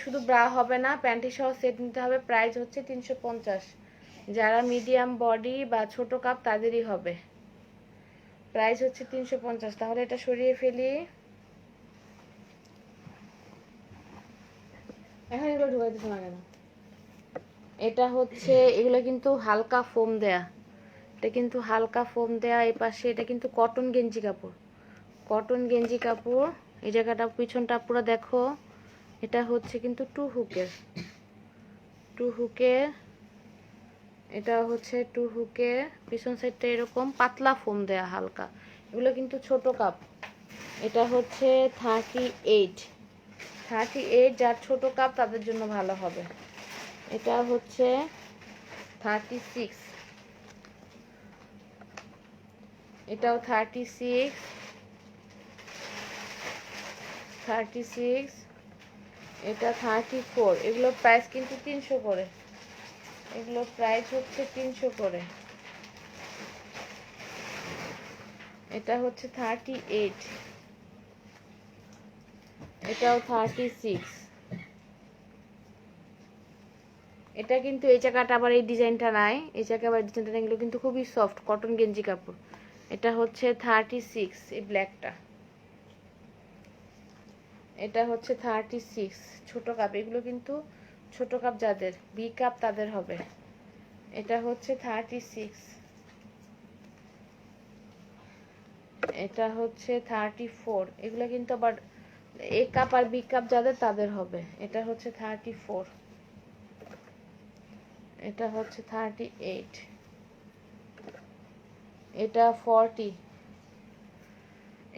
S1: শুধু ব্রা হবে না, প্যান্টি সহ সেট নিতে হবে। প্রাইস হচ্ছে 350। যারা মিডিয়াম বডি বা ছোট কাপ তাদেরই হবে। প্রাইস হচ্ছে 350। তাহলে এটা সরিয়ে ফেলি। এখন এগুলো ঢুকাইতেছ না কেন? এটা হচ্ছে, এগুলো কিন্তু হালকা ফোম দেয়া, এটা কিন্তু হালকা ফোম দেয়া। এই পাশে এটা কিন্তু কটন গেঞ্জি কাপড়, কটন গেঞ্জি কাপড়। এই জায়গাটা পিছনটা পুরো দেখো, এটা হচ্ছে কিন্তু টু হুকের, টু হুকের। এটা হচ্ছে টু হুকের পিছন সাইডটা এরকম পাতলা ফোম দেয়া হালকা। এগুলো কিন্তু ছোট কাপ। এটা হচ্ছে 38, 38। যার ছোট কাপ তাদের জন্য ভালো হবে। এটা হচ্ছে 36, এটাও 36, 36। এটা 34। এগুলো প্রাইস কিন্তু 300 করে, এগুলো প্রাইস হচ্ছে 300 করে। এটা হচ্ছে 38, এটাও 36। এটা কিন্তু এই জায়গাটা আবার এই ডিজাইনটা নাই, এই জায়গায় আবার ডিজাইনটা নাই। এগুলো কিন্তু খুবই সফট কটন গেঞ্জি কাপড়। এটা হচ্ছে 36, এই ব্ল্যাকটা। এটা হচ্ছে 36 ছোট কাপ। এগুলো কিন্তু ছোট কাপ, যাদের বি কাপ তাদের হবে। এটা হচ্ছে 36, এটা হচ্ছে 34। এগুলো কিন্তু আবার এ কাপ আর বি কাপ যাদের তাদের হবে। এটা হচ্ছে 34, এটা হচ্ছে 38, এটা 40,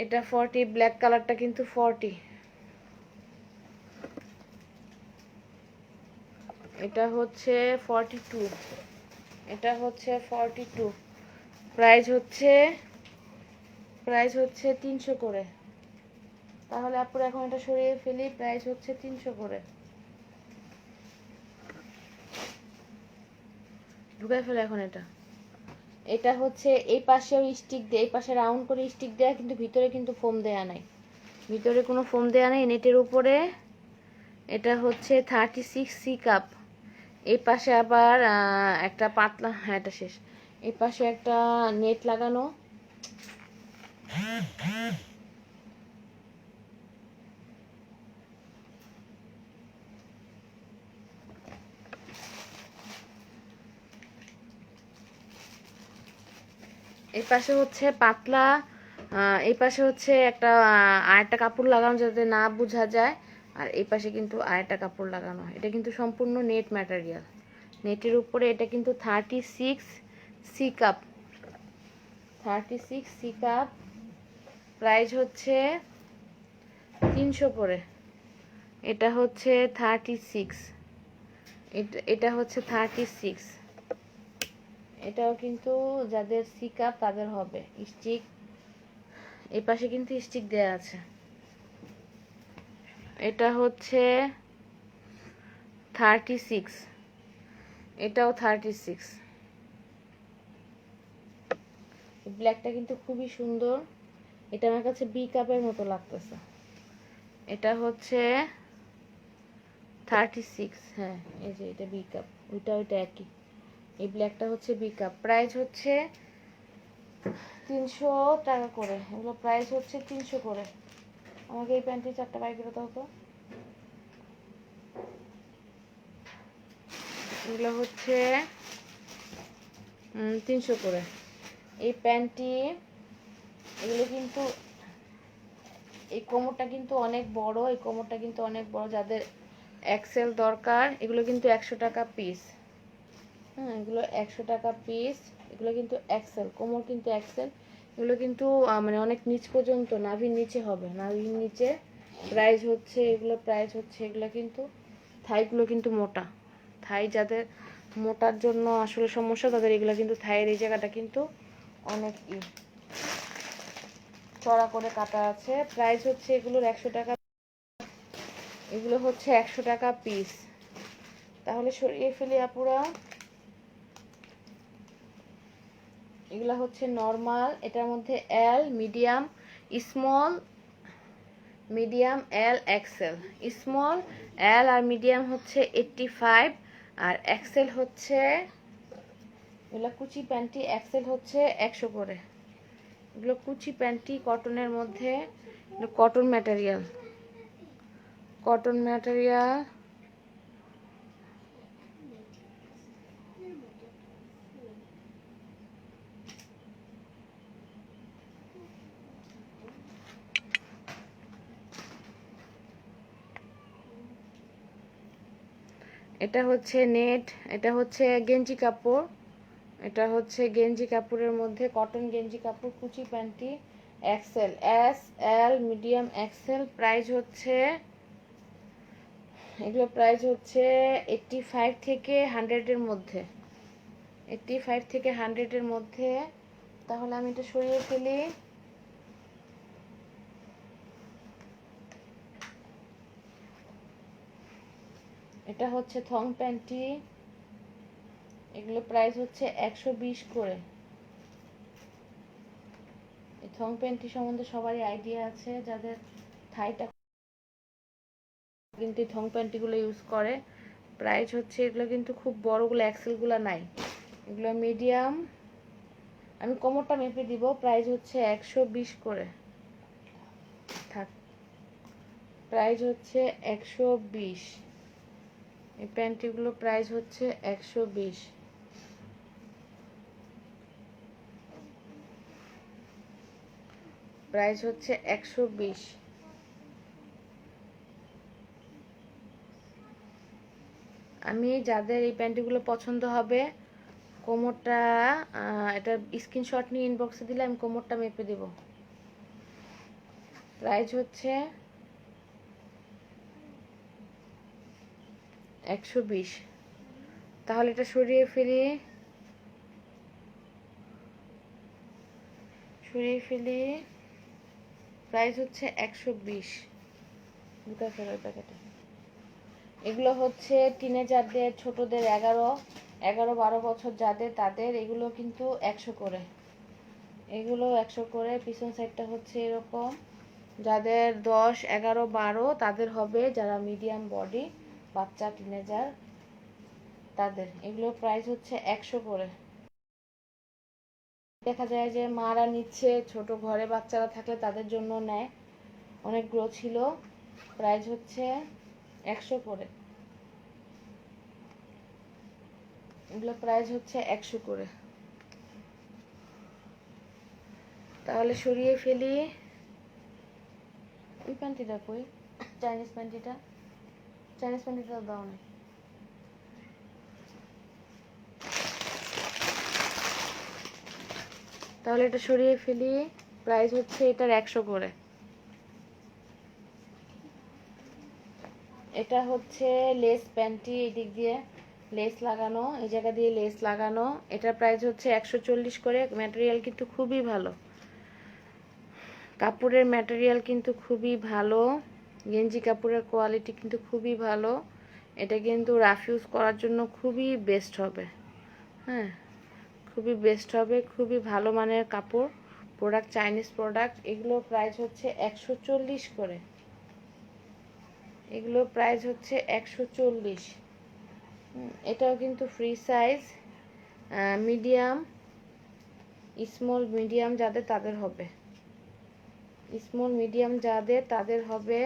S1: এটা 40। ব্ল্যাক কালারটা কিন্তু 40। এটা হচ্ছে 42, এটা হচ্ছে 42। প্রাইস হচ্ছে, প্রাইস হচ্ছে 300 করে। তাহলে আপুরা এখন এটা সরিয়ে ফেলি। প্রাইস হচ্ছে 300 করে। ঢুকাই ফেলে এখন এটা। এটা হচ্ছে এই পাশেও স্টিক দেয়, এই পাশে রাউন্ড করে স্টিক দেয়া, কিন্তু ভিতরে কিন্তু ফোম দেয়া নাই, ভিতরে কোনো ফোম দেয়া নাই নেটের উপরে। এটা হচ্ছে 36 সি কাপ। এই পাশে আবার একটা পাতলা, হ্যাঁ এটা শেষ। এই পাশে একটা নেট লাগানো। এই পাশে হচ্ছে পাতলা, এই পাশে হচ্ছে একটা আরেকটা কাপড় লাগানো যাতে না বোঝা যায়। আর এই পাশে কিন্তু আরেকটা কাপড় লাগানো। এটা কিন্তু সম্পূর্ণ নেট ম্যাটেরিয়াল, নেটের উপরে। এটা কিন্তু 36 C cup, 36 C cup. Price হচ্ছে 300 করে। এটা হচ্ছে 36, এটা হচ্ছে 36। এটাও কিন্তু যাদের সি কাপ তাদের হবে। স্টিক এই পাশে কিন্তু স্টিক দেয়া আছে। এটা হচ্ছে 36, এটাও 36। ব্ল্যাকটা কিন্তু খুবই সুন্দর, এটা আমার কাছে বি কাপের মতো লাগতেছে। এটা হচ্ছে 36, হ্যাঁ এই যে এটা বি কাপ, ওইটা ওইটা একই। এই ব্ল্যাকটা হচ্ছে বি কাপ। প্রাইস হচ্ছে 300 টাকা করে। এগুলো প্রাইস হচ্ছে 300 করে। আমাকে এই প্যান্টটি 4টা বাই করে দাও তো। এগুলো হচ্ছে 300 করে এই প্যান্টটি। এগুলো কিন্তু, এই কোমরটা কিন্তু অনেক বড়, এই কোমরটা কিন্তু অনেক বড়। যাদের এক্সেল দরকার, এগুলো কিন্তু 100 টাকা পিস। হ্যাঁ এগুলো 100 টাকা পিস। এগুলো কিন্তু এক্সেল, কোমর কিন্তু এক্সেল। এগুলো কিন্তু মানে অনেক নিচ পর্যন্ত, নাভির নিচে হবে, নাভির নিচে। প্রাইস হচ্ছে, এগুলো প্রাইস হচ্ছে, এগুলো কিন্তু থাইগুলো কিন্তু মোটা। থাই যাদের মোটার জন্য আসলে সমস্যা, তাদের এগুলো কিন্তু থাইয়ের এই জায়গাটা কিন্তু অনেক চড়া করে কাটা আছে। প্রাইস হচ্ছে এগুলোর 100 টাকা, এগুলো হচ্ছে 100 টাকা পিস। তাহলে সরিয়ে ফেলি আপুরা। এগুলো হচ্ছে নরমাল, এটার মধ্যে এল, মিডিয়াম, স্মল, মিডিয়াম, এল, এক্সেল। স্মল, এল আর মিডিয়াম হচ্ছে 85, আর এক্সেল হচ্ছে এগুলো কুচি প্যান্টি এক্সেল হচ্ছে 100 করে। এগুলো কুচি প্যান্টি কটনের মধ্যে, কটন ম্যাটেরিয়াল, কটন ম্যাটেরিয়াল। এটা হচ্ছে নেট, এটা হচ্ছে গেঞ্জি কাপড়, এটা হচ্ছে গেঞ্জি কাপড়ের মধ্যে কটন গেঞ্জি কাপড়, কুচি panty XL, S L medium XL. Price হচ্ছে, এগুলো প্রাইস হচ্ছে 85 থেকে 100 এর মধ্যে, 85 থেকে 100 এর মধ্যে। তাহলে আমি এটা সরিয়ে ফেলি। এটা হচ্ছে থং প্যান্টি, এগুলো প্রাইস হচ্ছে 120 করে। এই থং প্যান্টি সম্বন্ধে সবারই আইডিয়া আছে, যাদের থাইটা কিন্তু থং প্যান্টিগুলো ইউজ করে। প্রাইস হচ্ছে, এগুলো কিন্তু খুব বড়গুলো এক্সেলগুলো নাই, এগুলো মিডিয়াম। আমি কোমরটা মেপে দিব। প্রাইস হচ্ছে 120 করে। থাক, প্রাইস হচ্ছে 120। এই প্যান্টিগুলো প্রাইস হচ্ছে 120। প্রাইস হচ্ছে 120। আমি যাদের এই প্যান্টিগুলো পছন্দ হবে, কোমরটা এটা স্ক্রিনশট নিয়ে ইনবক্সে দিলে আমি কোমরটা মেপে দেব। প্রাইস হচ্ছে 120। তাহলে এটা সরিয়ে ফেলি, প্রাইস হচ্ছে 120। দুটো ফেরত প্যাকেটে। এগুলো হচ্ছে টিনেজারদের, ছোটদের 11-12 বছর যাদের, তাদের এগুলো কিন্তু 100 করে। এগুলো 100 করে। পিছন সাইডটা হচ্ছে এরকম। যাদের 10, 11, 12 তাদের হবে, যারা মিডিয়াম বডি, বাচ্চা টিনেজার তাদের। এগুলো প্রাইস হচ্ছে 100 করে। দেখা যায় যে মারা নিচ্ছে, ছোট ঘরে বাচ্চারা থাকলে তাদের জন্য নেয়, অনেকগুলো ছিল। প্রাইস হচ্ছে 100 করে। এগুলো প্রাইস হচ্ছে 100 করে। তাহলে সরিয়ে ফেলি। ওই প্যান্টিটা কই? চাইনিজ প্যান্টিটা, চাইনিজ প্যান্টিটা দাও না। তাহলে এটা সরিয়ে ফেলি। প্রাইস হচ্ছে এটার 100 করে। এটা হচ্ছে লেস প্যান্টি, এই দিক দিয়ে লেস লাগানো, এই জায়গা দিয়ে লেস লাগানো। এটার প্রাইস হচ্ছে 140 করে। ম্যাটেরিয়াল কিন্তু খুবই ভালো, কাপড়ের ম্যাটেরিয়াল কিন্তু খুবই ভালো, গেঞ্জি কাপড়ের কোয়ালিটি কিন্তু খুবই ভালো। এটা কিন্তু রাফ ইউজ করার জন্য খুবই বেস্ট হবে। হ্যাঁ, খুবই বেস্ট হবে, খুবই ভালো মানের কাপড়, প্রোডাক্ট চাইনিজ প্রোডাক্ট। এগুলো প্রাইস হচ্ছে 140 করে। এগুলো প্রাইস হচ্ছে 140। এটাও কিন্তু free size, medium, small medium যাদের তাদের হবে, স্মল মিডিয়াম যাদের তাদের হবে।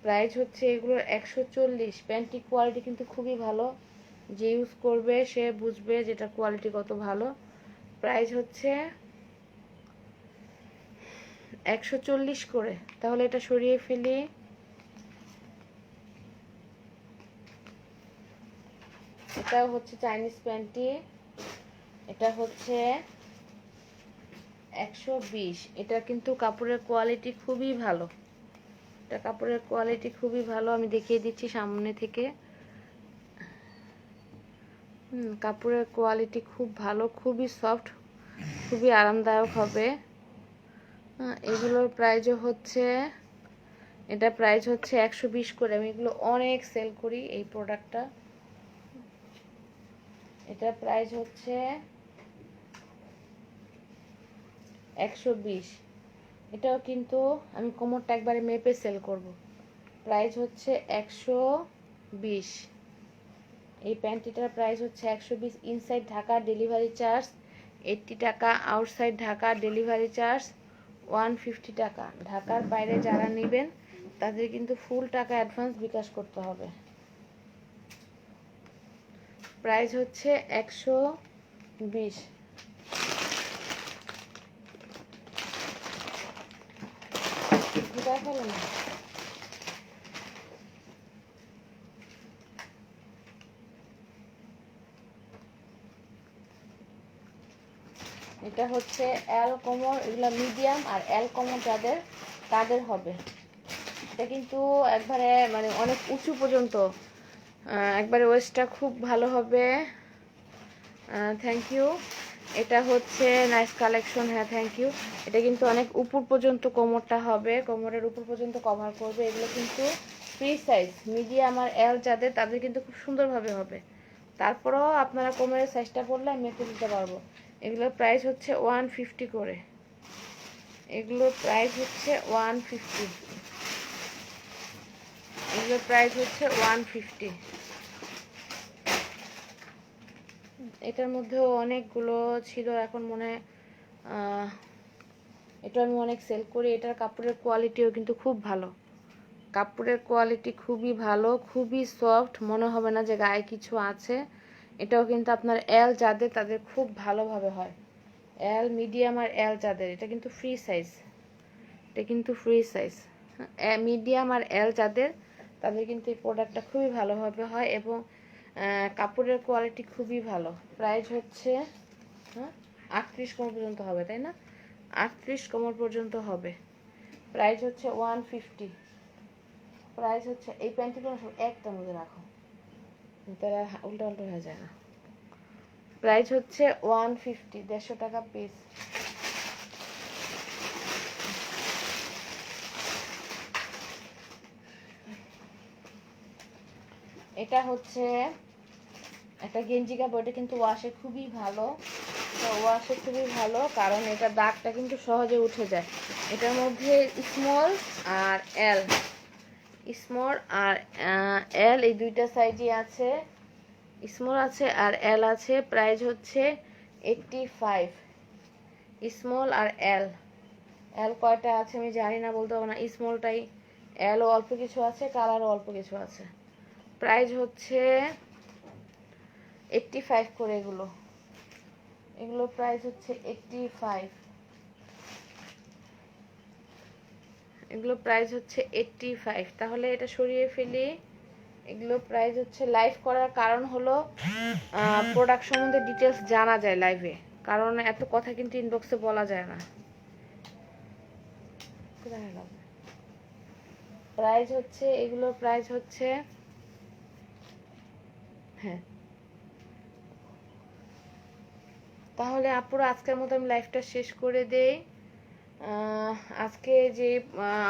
S1: প্রাইস হচ্ছে এগুলোর 140। প্যান্টি কোয়ালিটি কিন্তু খুবই ভালো, যে ইউজ করবে সে বুঝবে যেটা কোয়ালিটি কত ভালো। প্রাইস হচ্ছে 140 করে। তাহলে এটা সরিয়ে ফেলি। এটাও হচ্ছে চাইনিজ প্যান্টি, এটা হচ্ছে 120। এটা কিন্তু কাপড়ের কোয়ালিটি খুবই ভালো, এটা কাপড়ের কোয়ালিটি খুবই ভালো। আমি দেখিয়ে দিচ্ছি সামনে থেকে। কাপড়ের কোয়ালিটি খুব ভালো, খুবই সফট, খুবই আরামদায়ক হবে। এগুলোর প্রাইসও হচ্ছে, এটা প্রাইস হচ্ছে 120 করে। আমি এগুলো অনেক সেল করি এই প্রোডাক্টটা। এটা প্রাইস হচ্ছে 120। এটাও কিন্তু আমি কোমরটা একবারে মেপে সেল করব। প্রাইস হচ্ছে 120। এই প্যান্টিটার প্রাইস হচ্ছে 120, ইনসাইড ঢাকা ডেলিভারি চার্জ 80 টাকা, আউটসাইড ঢাকা ডেলিভারি চার্জ 150 টাকা। ঢাকার বাইরে যারা নেবেন তাদের কিন্তু ফুল টাকা অ্যাডভান্স বিকাশ করতে হবে। প্রাইস হচ্ছে 120। এটা হচ্ছে এল কোমর, এগুলো মিডিয়াম, আর এল কোমর যাদের তাদের হবে। এটা কিন্তু একবারে মানে অনেক উঁচু পর্যন্ত, একবারে ওয়েস্টটা খুব ভালো হবে। Thank you. এটা হচ্ছে নাইস কালেকশন, হ্যাঁ থ্যাংক ইউ। এটা কিন্তু অনেক উপর পর্যন্ত কোমরটা হবে, কোমরের উপর পর্যন্ত কভার করবে। এগুলো কিন্তু ফ্রি সাইজ, মিডিয়াম আর এল যাদের তাদের কিন্তু খুব সুন্দরভাবে হবে। তারপরেও আপনারা কোমরের সাইজটা বললে আমি একটু দিতে পারবো। এগুলোর প্রাইস হচ্ছে 150 করে। এগুলোর প্রাইস হচ্ছে 150। এগুলোর প্রাইস হচ্ছে 150। এটার মধ্যেও অনেকগুলো ছিল, এখন মনে এটা আমি অনেক সেল করি। এটার কাপড়ের কোয়ালিটিও কিন্তু খুব ভালো, কাপড়ের কোয়ালিটি খুবই ভালো, খুবই সফট, মনে হবে না যে গায়ে কিছু আছে। এটাও কিন্তু আপনার এল যাদের তাদের খুব ভালোভাবে হয়, এল মিডিয়াম আর এল যাদের। এটা কিন্তু ফ্রি সাইজ, এটা কিন্তু ফ্রি সাইজ। মিডিয়াম আর এল যাদের তাদের কিন্তু এই প্রোডাক্টটা খুবই ভালোভাবে হয় এবং কাপড়ের কোয়ালিটি খুবই ভালো। প্রাইস হচ্ছে 38 কোমর পর্যন্ত হবে, তাই না? 38 কোমর পর্যন্ত হবে। প্রাইস হচ্ছে 150। প্রাইস হচ্ছে, এই প্যান্টগুলো সব একটা মধ্যে রাখো, তারা উল্টা উল্টো হয়ে যায় না। প্রাইস হচ্ছে 150, 150 টাকা পিস। এটা হচ্ছে একটা গেঞ্জি কাপড়, এটা কিন্তু ওয়াশে খুবই ভালো, ওয়াশে খুবই ভালো কারণ এটা দাগটা কিন্তু সহজে উঠে যায়। এটার মধ্যে স্মল আর এল, স্মল আর এল এই দুইটা সাইজই আছে, স্মল আছে আর এল আছে। প্রাইস হচ্ছে 85। স্মল আর এল, এল কয়টা আছে আমি জানি না, বলতে পারবো না। স্মলটাই, এলও অল্প কিছু আছে, কালারও অল্প কিছু আছে। প্রাইস হচ্ছে 85 করে। এগুলো প্রাইস হচ্ছে 85। এগুলো প্রাইস হচ্ছে 85। তাহলে এটা সরিয়ে ফেলি। এগুলো প্রাইস হচ্ছে, লাইভ করার কারণ হলো প্রোডাক্ট সম্বন্ধে ডিটেলস জানা যায় লাইভে, কারণ এত কথা কিন্তু ইনবক্সে বলা যায় না। প্রাইস হচ্ছে, এগুলোর প্রাইস হচ্ছে, হ্যাঁ। তাহলে আপুরা আজকের মতো আমি লাইভটা শেষ করে দেই। আজকে যে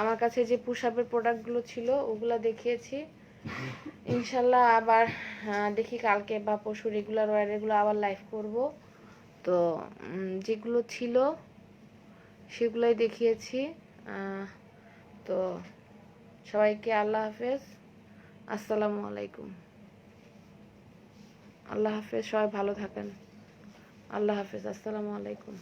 S1: আমার কাছে যে পুশআপের প্রোডাক্টগুলো ছিল ওগুলো দেখিয়েছি। ইনশাল্লাহ আবার দেখি কালকে বা পরশু রেগুলার ওয়ারেগুলো আবার লাইভ করব। তো যেগুলো ছিল সেগুলোই দেখিয়েছি। তো সবাইকে আল্লাহ হাফেজ, আসসালামু আলাইকুম। আল্লাহ হাফেজ, সবাই ভালো থাকেন। আল্লাহ হাফেজ, আসসালামু আলাইকুম।